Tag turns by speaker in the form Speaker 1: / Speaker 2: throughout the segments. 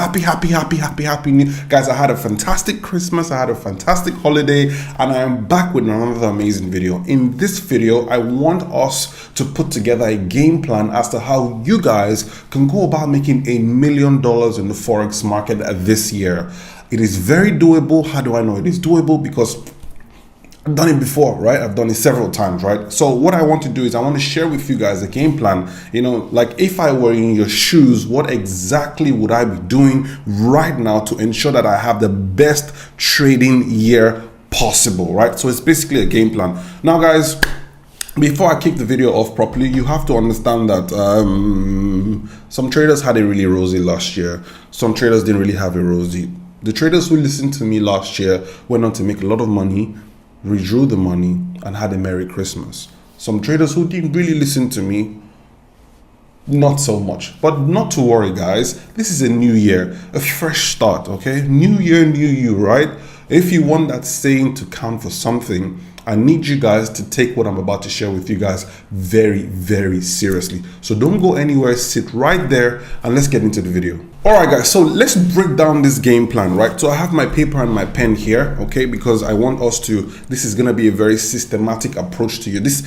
Speaker 1: happy new guys. I had a fantastic Christmas, I had a fantastic holiday, and I am back with another amazing video. In this video, I want us to put together a game plan as to how you guys can go about making $1 million in the Forex market this year. It is very doable. How do I know it is doable? Because I've done it before, right? I've done it several times, right? So what I want to do is I want to share with you guys a game plan. Like if I were in your shoes, what exactly would I be doing right now to ensure that I have the best trading year possible, right? So it's basically a game plan. Now, guys, before I kick the video off properly, you have to understand that some traders had it really rosy last year. Some traders didn't really have it rosy. The traders who listened to me last year went on to make a lot of money, withdrew the money, and had a Merry Christmas. Some traders who didn't really listen to me, not so much. But not to worry, guys. This is a new year, a fresh start, okay? New year, new you, right? If you want that saying to count for something, I need you guys to take what I'm about to share with you guys very, very seriously. So don't go anywhere, sit right there, and let's get into the video. All right, guys, so let's break down this game plan, right? So I have my paper and my pen here, okay? Because I want us to, this is gonna be a very systematic approach to you. This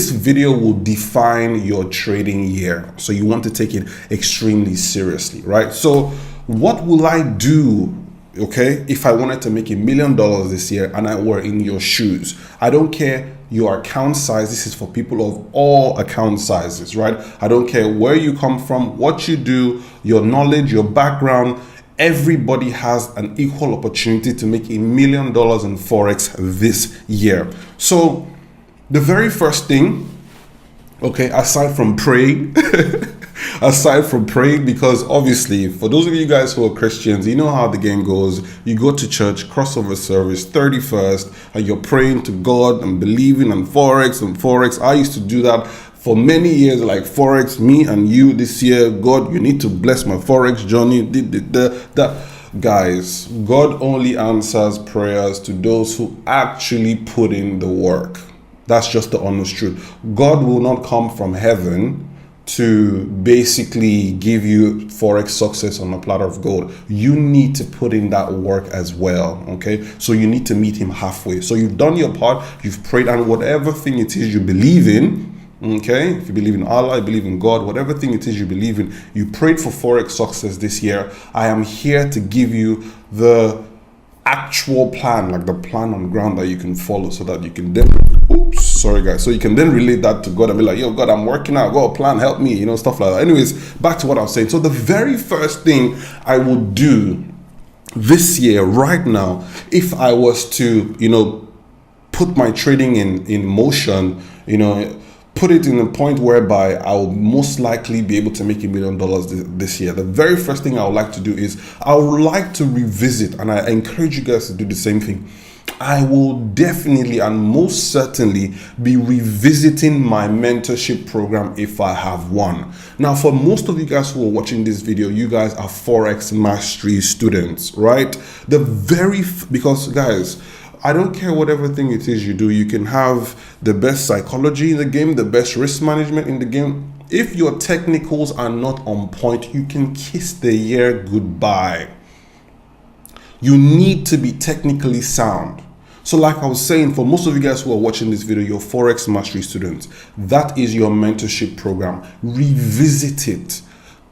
Speaker 1: video will define your trading year. So you want to take it extremely seriously, right? So what will I do, okay, if I wanted to make $1 million this year and I were in your shoes? I don't care your account size. This is for people of all account sizes, right? I don't care where you come from, what you do, your knowledge, your background. Everybody has an equal opportunity to make $1 million in Forex this year. So the very first thing, okay, aside from praying, because obviously for those of you guys who are Christians, you know how the game goes. You go to church, crossover service, 31st, and you're praying to God and believing in Forex. I used to do that for many years, like Forex, me and you this year. God, you need to bless my Forex journey. Guys, God only answers prayers to those who actually put in the work. That's just the honest truth. God will not come from heaven to basically give you Forex success on a platter of gold. You need to put in that work as well, okay? So you need to meet him halfway. So you've done your part, you've prayed, and whatever thing it is you believe in, okay? If you believe in Allah, you believe in God, whatever thing it is you believe in, you prayed for Forex success this year. I am here to give you the actual plan, like the plan on ground that you can follow, so that you can then, so you can then relate that to God and be like, yo, God, I'm working out, got a plan, help me, stuff like that. Anyways, back to what I was saying. So the very first thing I would do this year right now, if I was to, put my trading in motion, put it in a point whereby I will most likely be able to make $1 million this year. The very first thing I would like to do is I would like to revisit, and I encourage you guys to do the same thing. I will definitely and most certainly be revisiting my mentorship program if I have one. Now, for most of you guys who are watching this video, you guys are Forex Mastery students, right? Because guys, I don't care whatever thing it is you do. You can have the best psychology in the game, the best risk management in the game. If your technicals are not on point, you can kiss the year goodbye. You need to be technically sound. So like I was saying, for most of you guys who are watching this video, you're Forex Mastery students. That is your mentorship program. Revisit it,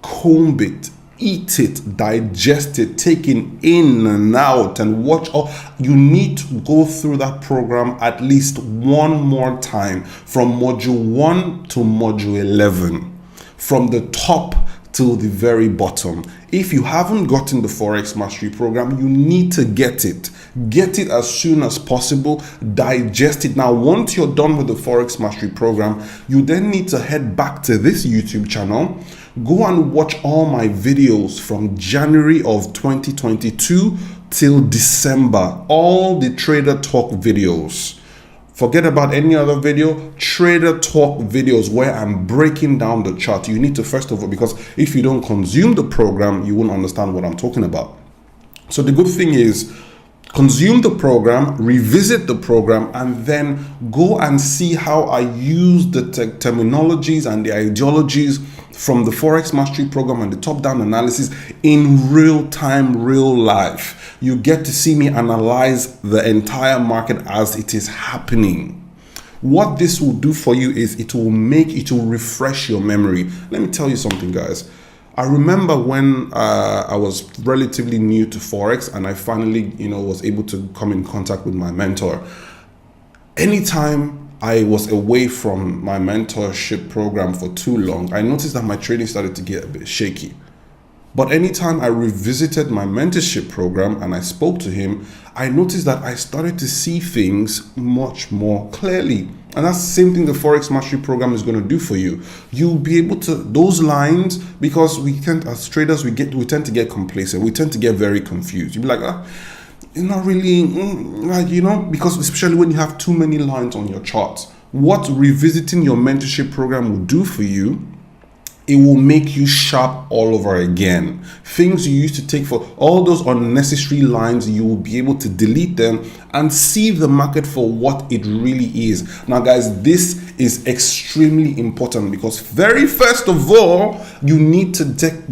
Speaker 1: comb it, eat it, digest it, take it in and out, and watch. You need to go through that program at least one more time, from module 1 to module 11, from the top to the very bottom. If you haven't gotten the Forex Mastery program, you need to get it. Get it as soon as possible. Digest it. Now, once you're done with the Forex Mastery program, you then need to head back to this YouTube channel. Go and watch all my videos from January of 2022 till December. All the Trader Talk videos. Forget about any other video. Trader Talk videos where I'm breaking down the chart. You need to, first of all, because if you don't consume the program, you won't understand what I'm talking about. So the good thing is, consume the program, revisit the program, and then go and see how I use the terminologies and the ideologies from the Forex Mastery Program and the top-down analysis in real time, real life. You get to see me analyze the entire market as it is happening. What this will do for you is it will refresh your memory. Let me tell you something, guys. I remember when I was relatively new to Forex and I finally, was able to come in contact with my mentor. Anytime I was away from my mentorship program for too long, I noticed that my trading started to get a bit shaky. But anytime I revisited my mentorship program and I spoke to him, I noticed that I started to see things much more clearly. And that's the same thing the Forex Mastery Program is going to do for you. You'll be able to, those lines, because as traders, we tend to get complacent. We tend to get very confused. You'll be like, it's not really, because especially when you have too many lines on your charts. What revisiting your mentorship program will do for you, it will make you sharp all over again. Things you used to take for all those unnecessary lines, you will be able to delete them and see the market for what it really is. Now, guys, this is extremely important because very first of all, you need to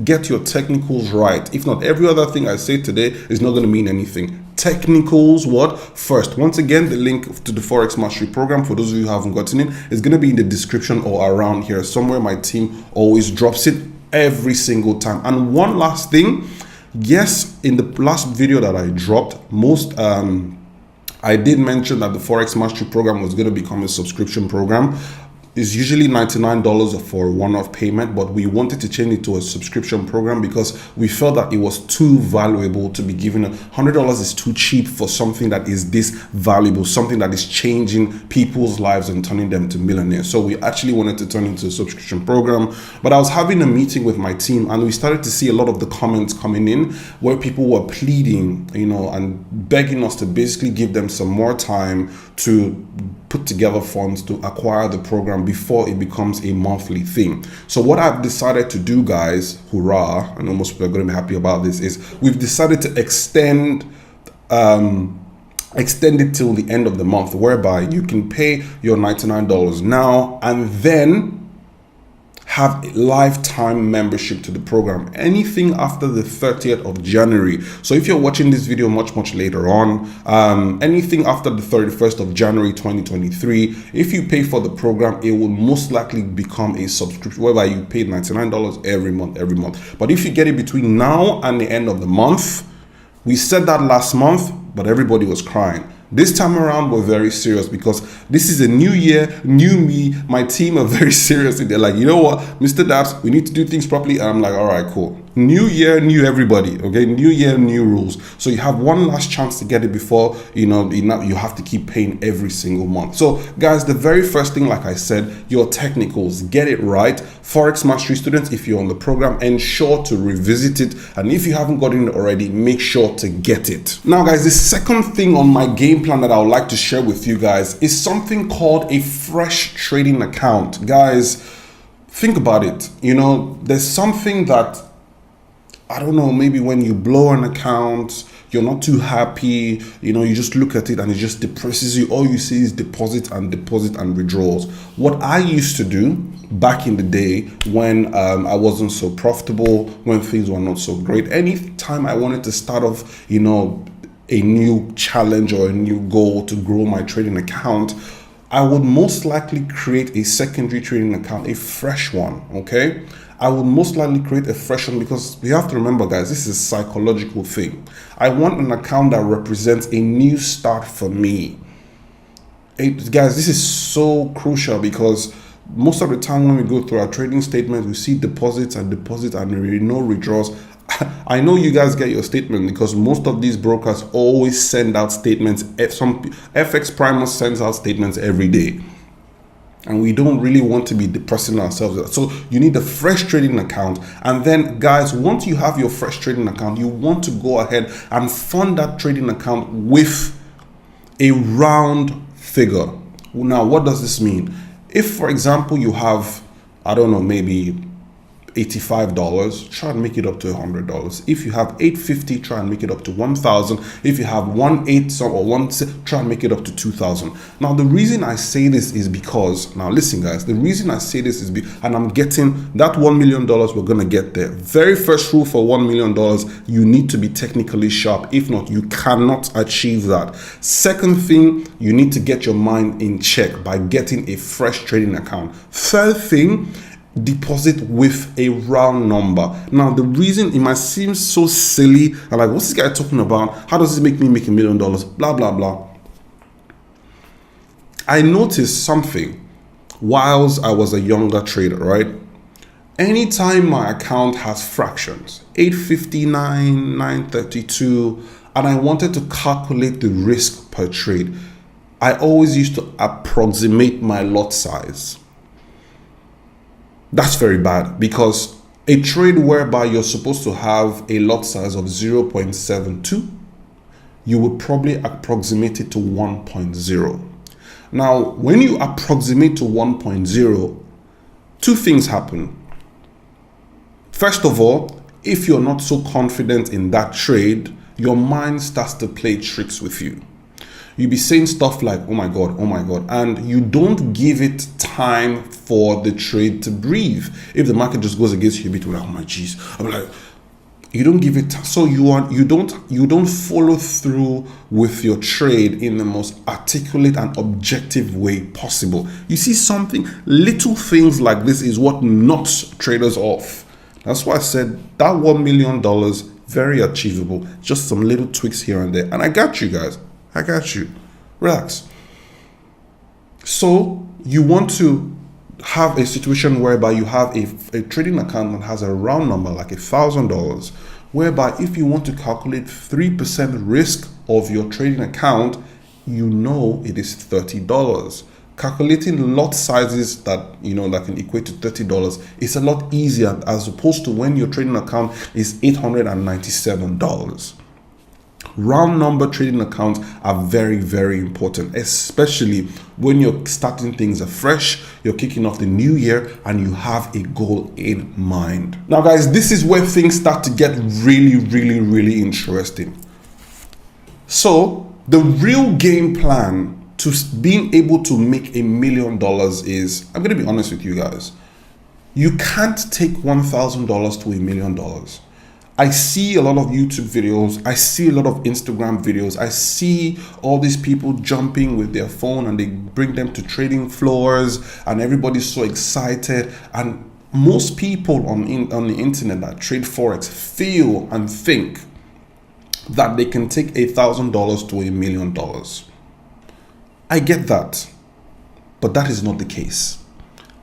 Speaker 1: get your technicals right. If not, every other thing I say today is not going to mean anything. Technicals, what? First, once again, the link to the Forex Mastery Program, for those of you who haven't gotten it, is going to be in the description or around here somewhere. My team always drops it every single time. And one last thing, yes, in the last video that I dropped, I did mention that the Forex Mastery Program was going to become a subscription program. It's usually $99 for a one-off payment, but we wanted to change it to a subscription program because we felt that it was too valuable to be given. $100 is too cheap for something that is this valuable, something that is changing people's lives and turning them to millionaires. So we actually wanted to turn it into a subscription program. But I was having a meeting with my team and we started to see a lot of the comments coming in where people were pleading, and begging us to basically give them some more time to put together funds to acquire the program before it becomes a monthly thing. So what I've decided to do, guys, hurrah, and most people are going to be happy about this, is we've decided to extend it till the end of the month, whereby you can pay your $99 now and then have a lifetime membership to the program, anything after the 30th of January. So if you're watching this video much later on, anything after the 31st of January 2023, if you pay for the program, it will most likely become a subscription whereby you pay $99 every month. But if you get it between now and the end of the month, we said that last month, but everybody was crying. This time around, we're very serious because this is a new year, new me. My team are very serious. They're like, you know what, Mr. Daps, we need to do things properly. And I'm like, all right, cool. New year, new everybody. Okay, new year, new rules. So you have one last chance to get it before you have to keep paying every single month. So guys, the very first thing, like I said, your technicals, get it right. Forex Mastery students, if you're on the program, ensure to revisit it. And if you haven't gotten it already, make sure to get it. Now, guys, the second thing on my game plan that I would like to share with you guys is something called a fresh trading account. Guys, think about it. There's something that, I don't know, maybe when you blow an account, you're not too happy, you just look at it and it just depresses you. All you see is deposit and withdrawals. What I used to do back in the day when I wasn't so profitable, when things were not so great, anytime I wanted to start off, a new challenge or a new goal to grow my trading account, I would most likely create a secondary trading account, a fresh one, okay? I would most likely create a fresh one because you have to remember, guys, this is a psychological thing. I want an account that represents a new start for me. Guys, this is so crucial because most of the time when we go through our trading statements, we see deposits and no withdrawals. I know you guys get your statement because most of these brokers always send out statements. Some FX Primer sends out statements every day. And we don't really want to be depressing ourselves. So you need a fresh trading account. And then, guys, once you have your fresh trading account, you want to go ahead and fund that trading account with a round figure. Now, what does this mean? If, for example, you have, I don't know, maybe $85, try and make it up to $100. If you have $850, try and make it up to $1,000. If you have 1/8 some or 1, try and make it up to $2,000. Now the reason I say this is because, now listen guys, the reason I say this is and I'm getting that $1 million, we're gonna get there. Very first rule for $1 million, you need to be technically sharp. If not, you cannot achieve that. Second thing, you need to get your mind in check by getting a fresh trading account. Third thing, deposit with a round number. Now the reason it might seem so silly, and like, what's this guy talking about? How does this make me make $1 million? Blah blah blah. I noticed something whilst I was a younger trader, right? Anytime my account has fractions, 859, 932, and I wanted to calculate the risk per trade, I always used to approximate my lot size. That's very bad, because a trade whereby you're supposed to have a lot size of 0.72, you would probably approximate it to 1.0. Now, when you approximate to 1.0, two things happen. First of all, if you're not so confident in that trade, your mind starts to play tricks with you. You'll be saying stuff like, oh my God, and you don't give it time for the trade to breathe. If the market just goes against you, you'll be like, oh my geez. I'm like, you don't give it, so you don't follow through with your trade in the most articulate and objective way possible. You see something, little things like this is what knocks traders off. That's why I said that $1 million, very achievable. Just some little tweaks here and there. And I got you guys. I got you. Relax. So you want to have a situation whereby you have a trading account that has a round number like $1,000, whereby if you want to calculate 3% risk of your trading account, you know it is $30. Calculating lot sizes that that can equate to $30 is a lot easier as opposed to when your trading account is $897. Round number trading accounts are very, very important, especially when you're starting things afresh, you're kicking off the new year, and you have a goal in mind. Now, guys, this is where things start to get really, really, really interesting. So the real game plan to being able to make $1 million is, I'm going to be honest with you guys, you can't take $1,000 to $1 million. I see a lot of YouTube videos, I see a lot of Instagram videos, I see all these people jumping with their phone and they bring them to trading floors and everybody's so excited. And most people on the internet that trade Forex feel and think that they can take $1,000 to $1 million. I get that, but that is not the case.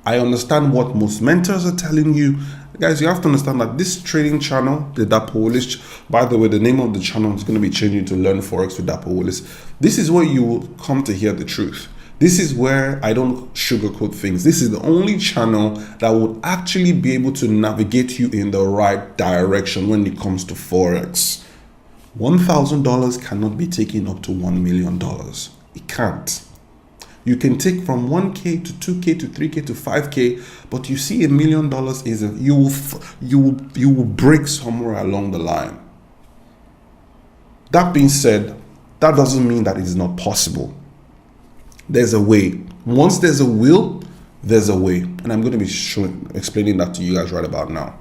Speaker 1: I understand what most mentors are telling you. Guys, you have to understand that this trading channel, the Dapo Willis, by the way, the name of the channel is going to be changing to Learn Forex with Dapo Willis. This is where you will come to hear the truth. This is where I don't sugarcoat things. This is the only channel that would actually be able to navigate you in the right direction when it comes to Forex. $1,000 cannot be taken up to $1 million. It can't. You can take from 1K to 2K to 3K to 5K, but you see $1 million is you will break somewhere along the line. That being said, that doesn't mean that it is not possible. There's a way. Once there's a will, there's a way, and I'm going to be explaining that to you guys right about now.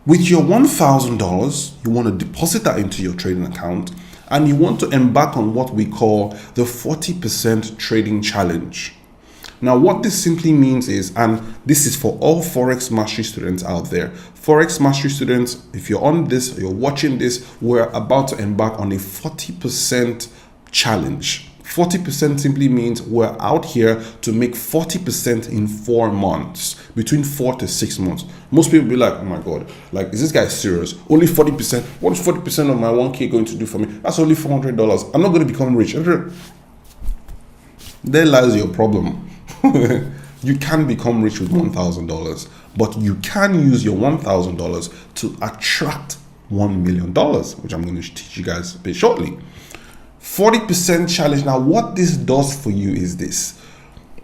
Speaker 1: With your $1,000, you want to deposit that into your trading account, and you want to embark on what we call the 40% trading challenge. Now, what this simply means is, and this is for all Forex Mastery students out there. Forex Mastery students, if you're on this, you're watching this, we're about to embark on a 40% challenge. 40% simply means we're out here to make 40% in 4 months, between 4 to 6 months. Most people be like, oh my God, like, is this guy serious? Only 40%? What is 40% of my 1K going to do for me? That's only $400. I'm not going to become rich. There lies your problem. You can become rich with $1,000, but you can use your $1,000 to attract $1 million, which I'm going to teach you guys a bit shortly. 40% challenge. Now, what this does for you is this.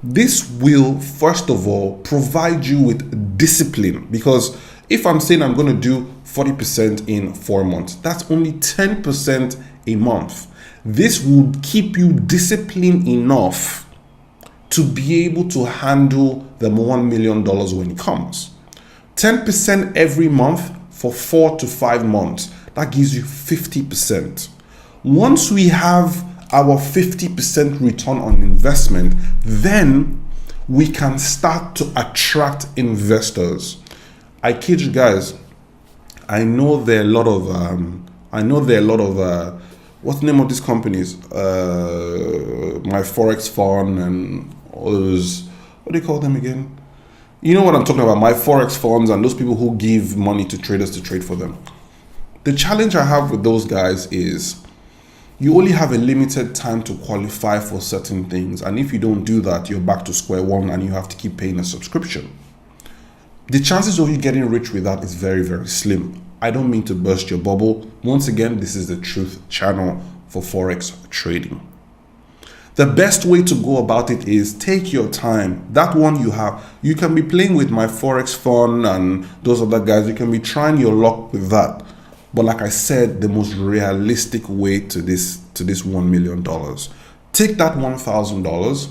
Speaker 1: This will, first of all, provide you with discipline, because if I'm saying I'm going to do 40% in 4 months, that's only 10% a month. This will keep you disciplined enough to be able to handle the $1 million when it comes. 10% every month for 4 to 5 months, that gives you 50%. Once we have our 50% return on investment, then we can start to attract investors. I kid you guys, I know there are a lot of what's the name of these companies? My Forex Fund and all those, what do you call them again? You know what I'm talking about, my Forex funds and those people who give money to traders to trade for them. The challenge I have with those guys is you only have a limited time to qualify for certain things. And if you don't do that, you're back to square one and you have to keep paying a subscription. The chances of you getting rich with that is very, very slim. I don't mean to burst your bubble. Once again, this is the truth channel for Forex trading. The best way to go about it is take your time. That one you have, you can be playing with my Forex Fund and those other guys. You can be trying your luck with that. But like I said, the most realistic way to this $1 million. Take that $1,000,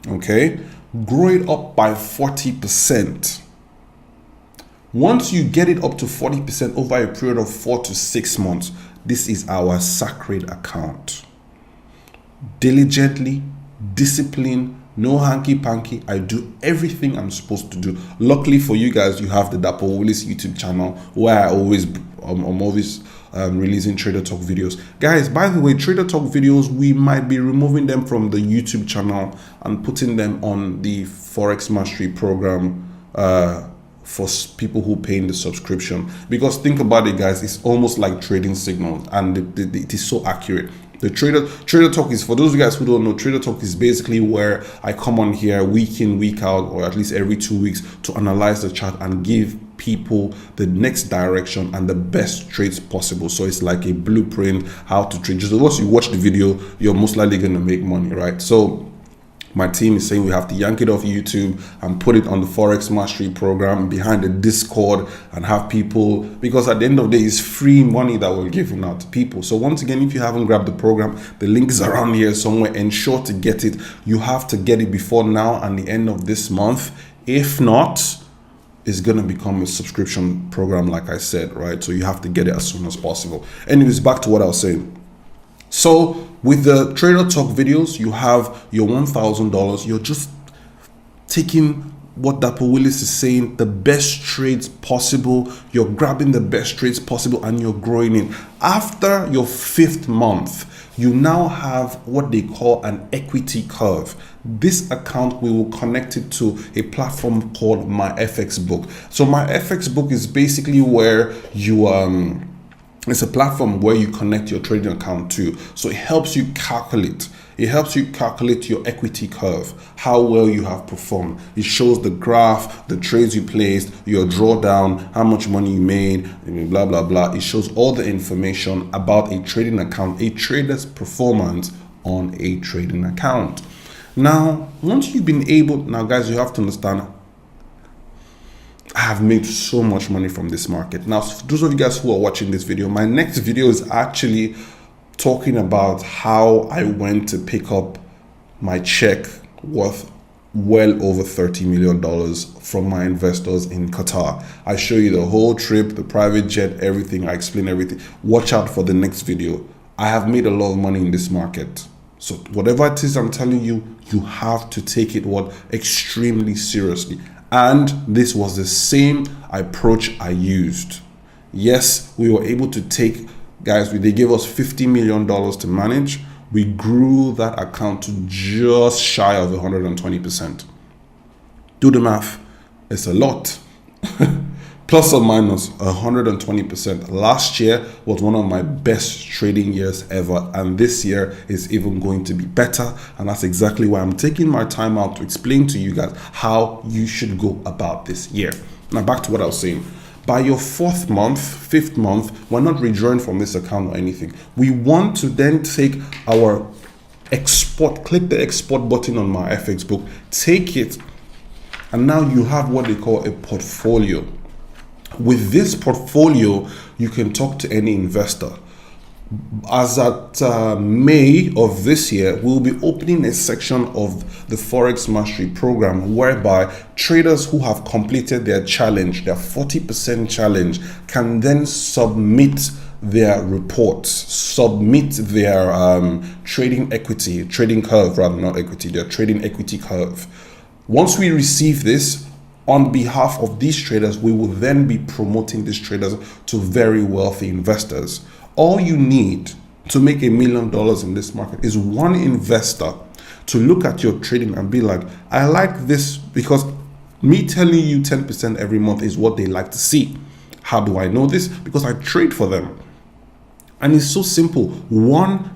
Speaker 1: okay, grow it up by 40%. Once you get it up to 40% over a period of 4 to 6 months, this is our sacred account. Diligently, discipline, no hanky-panky. I do everything I'm supposed to do. Luckily for you guys, you have the Dapo Willis YouTube channel where I'm always releasing Trader Talk videos. Guys, by the way, Trader Talk videos, we might be removing them from the YouTube channel and putting them on the Forex Mastery program for people who pay in the subscription. Because think about it, guys, it's almost like trading signals, and it is so accurate. The Trader Talk is, for those of you guys who don't know, Trader Talk is basically where I come on here week in, week out, or at least every 2 weeks to analyze the chart and give people the next direction and the best trades possible. So it's like a blueprint how to trade. Just once you watch the video, you're most likely going to make money, right? So my team is saying we have to yank it off YouTube and put it on the Forex Mastery program behind the Discord and have people, because at the end of the day, it's free money that we're giving out to people. So once again, if you haven't grabbed the program, the link is around here somewhere. Ensure to get it. You have to get it before now and the end of this month. If not, it's going to become a subscription program, like I said, right? So you have to get it as soon as possible. Anyways, back to what I was saying. So with the Trader Talk videos, you have your $1,000. You're just taking what Dapo Willis is saying, the best trades possible. You're grabbing the best trades possible and you're growing it. After your 5th month, you now have what they call an equity curve. This account, we will connect it to a platform called My FX Book. So My FX Book is basically where you it's a platform where you connect your trading account to. So it helps you calculate. It helps you calculate your equity curve, how well you have performed. It shows the graph, the trades you placed, your drawdown, how much money you made, blah, blah, blah. It shows all the information about a trading account, a trader's performance on a trading account. Now, once you've been able, now guys, you have to understand, I have made so much money from this market. Now, for those of you guys who are watching this video, my next video is actually talking about how I went to pick up my check worth well over $30 million from my investors in Qatar. I show you the whole trip, the private jet, everything. I explain everything. Watch out for the next video. I have made a lot of money in this market. So whatever it is I'm telling you, you have to take it extremely seriously. And this was the same approach I used. Yes, we were able to take, guys, they gave us $50 million to manage. We grew that account to just shy of 120%. Do the math. It's a lot. Plus or minus 120%. Last year was one of my best trading years ever, and this year is even going to be better. And that's exactly why I'm taking my time out to explain to you guys how you should go about this year. Now back to what I was saying. By your 4th month, 5th month, we're not withdrawing from this account or anything. We want to then take our export click the export button on my FX book, take it, and now you have what they call a portfolio. With this portfolio, you can talk to any investor. As at May of this year, we'll be opening a section of the Forex Mastery program whereby traders who have completed their challenge, their 40% challenge, can then submit their reports, submit their trading curve, rather, not equity, their trading equity curve. Once we receive this, on behalf of these traders, we will then be promoting these traders to very wealthy investors. All you need to make $1 million in this market is one investor to look at your trading and be like, I like this, because me telling you 10% every month is what they like to see. How do I know this? Because I trade for them. And it's so simple. One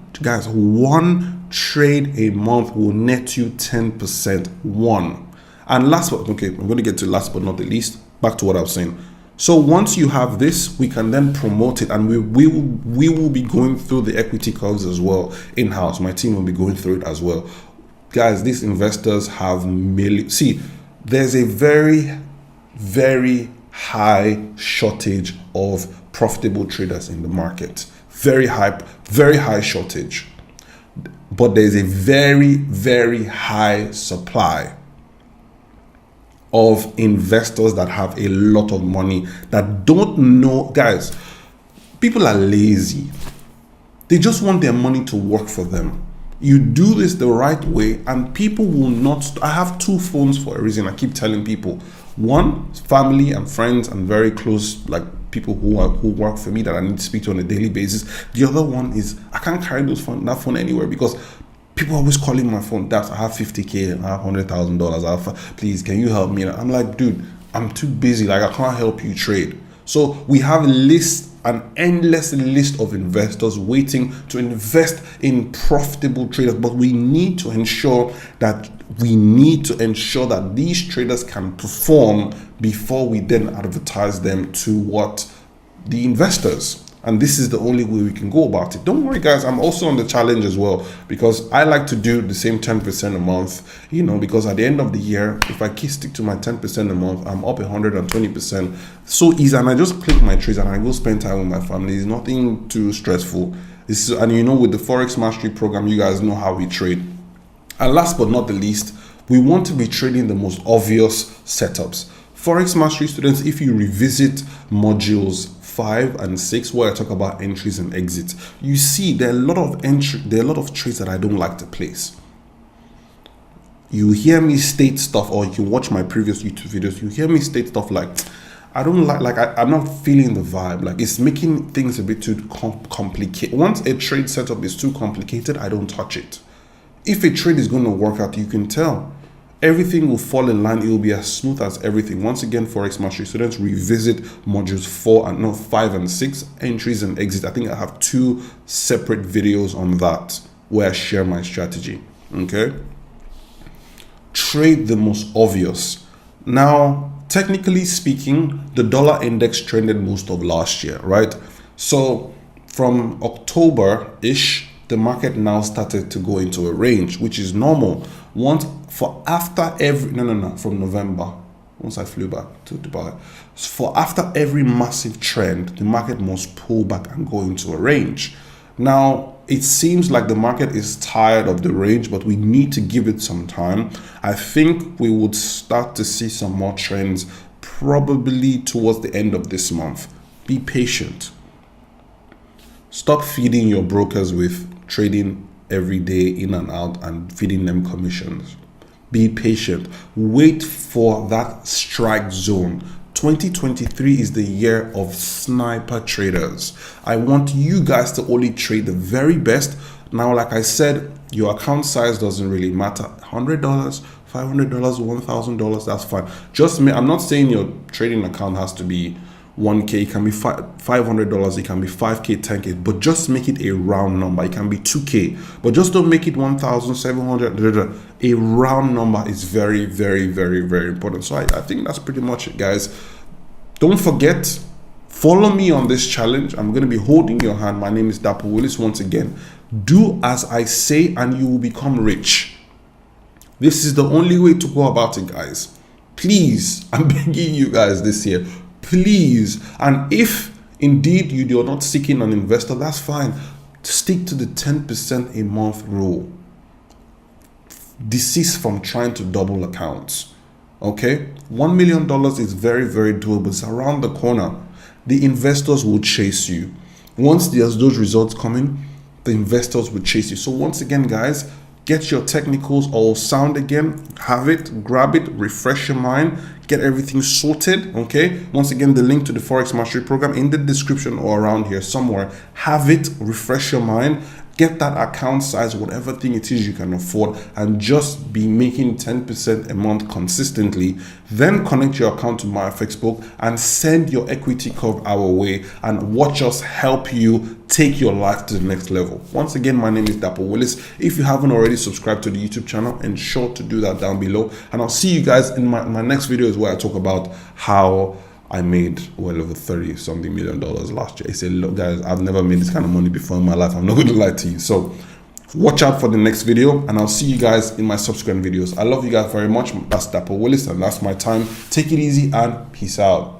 Speaker 1: trade a month will net you 10%. One. And last but, okay, I'm going to get to last but not the least, back to what I was saying. So once you have this, we can then promote it, and we will be going through the equity curves as well in-house. My team will be going through it as well. Guys, these investors have millions. See, there's a very, very high shortage of profitable traders in the market. Very high shortage. But there's a very, very high supply of investors that have a lot of money that don't know. Guys, people are lazy. They just want their money to work for them. You do this the right way and people will not. I have two phones for a reason. I keep telling people. One, family and friends and very close, like people who work for me that I need to speak to on a daily basis. The other one is I can't carry that phone anywhere because people are always calling my phone. Dad, I have 50K, I have $100,000. Please, can you help me? And I'm like, dude, I'm too busy. Like, I can't help you trade. So we have an endless list of investors waiting to invest in profitable traders. But we need to ensure that these traders can perform before we then advertise them to what the investors. And this is the only way we can go about it. Don't worry, guys. I'm also on the challenge as well because I like to do the same 10% a month, because at the end of the year, if I stick to my 10% a month, I'm up 120%. So easy. And I just click my trades and I go spend time with my family. It's nothing too stressful. And with the Forex Mastery program, you guys know how we trade. And last but not the least, we want to be trading the most obvious setups. Forex Mastery students, if you revisit modules 5 and 6 where I talk about entries and exits, you see there are a lot of trades that I don't like to place. You hear me state stuff, or you can watch my previous YouTube videos, you hear me state stuff like, I'm not feeling the vibe. Like, it's making things a bit too complicated. Once a trade setup is too complicated, I don't touch it. If a trade is going to work out, you can tell. Everything will fall in line. It will be as smooth as everything. Once again, Forex Mastery students, revisit modules 5 and 6, entries and exits. I think I have 2 separate videos on that where I share my strategy. Okay. Trade the most obvious. Now, technically speaking, the dollar index trended most of last year, right? So from October-ish, the market now started to go into a range, which is normal. From November, once I flew back to Dubai, after every massive trend, the market must pull back and go into a range. Now, it seems like the market is tired of the range, but we need to give it some time. I think we would start to see some more trends probably towards the end of this month. Be patient. Stop feeding your brokers with trading every day in and out and feeding them commissions. Be patient. Wait for that strike zone. 2023 is the year of sniper traders. I want you guys to only trade the very best. Now, like I said, your account size doesn't really matter. $100, $500, $1,000, that's fine. I'm not saying your trading account has to be 1K, it can be $500, it can be 5K, 10K, but just make it a round number. It can be 2K, but just don't make it 1,700. A round number is very, very, very, very important. So I think that's pretty much it, guys. Don't forget, Follow me on this challenge. I'm going to be holding your hand. My name is Dapo Willis once again. Do as I say and you will become rich. This is the only way to go about it, guys. Please, I'm begging you guys this year. Please. And if indeed you're not seeking an investor, that's fine. Stick to the 10% a month rule. Desist from trying to double accounts. Okay? $1 million is very, very doable. It's around the corner. The investors will chase you. Once there's those results coming, the investors will chase you. So once again, guys, get your technicals all sound again, have it, grab it, refresh your mind, get everything sorted. Okay, once again, the link to the Forex Mastery Program in the description or around here somewhere. Have it, refresh your mind, get that account size, whatever thing it is you can afford, and just be making 10% a month consistently. Then connect your account to my FX book and send your equity curve our way and watch us help you take your life to the next level. Once again, my name is Dapo Willis. If you haven't already subscribed to the YouTube channel, ensure to do that down below. And I'll see you guys in my next videos where I talk about how I made well over $30-something million last year. I said, look, guys, I've never made this kind of money before in my life. I'm not going to lie to you. So watch out for the next video, and I'll see you guys in my subsequent videos. I love you guys very much. That's Dapo Willis, and that's my time. Take it easy and peace out.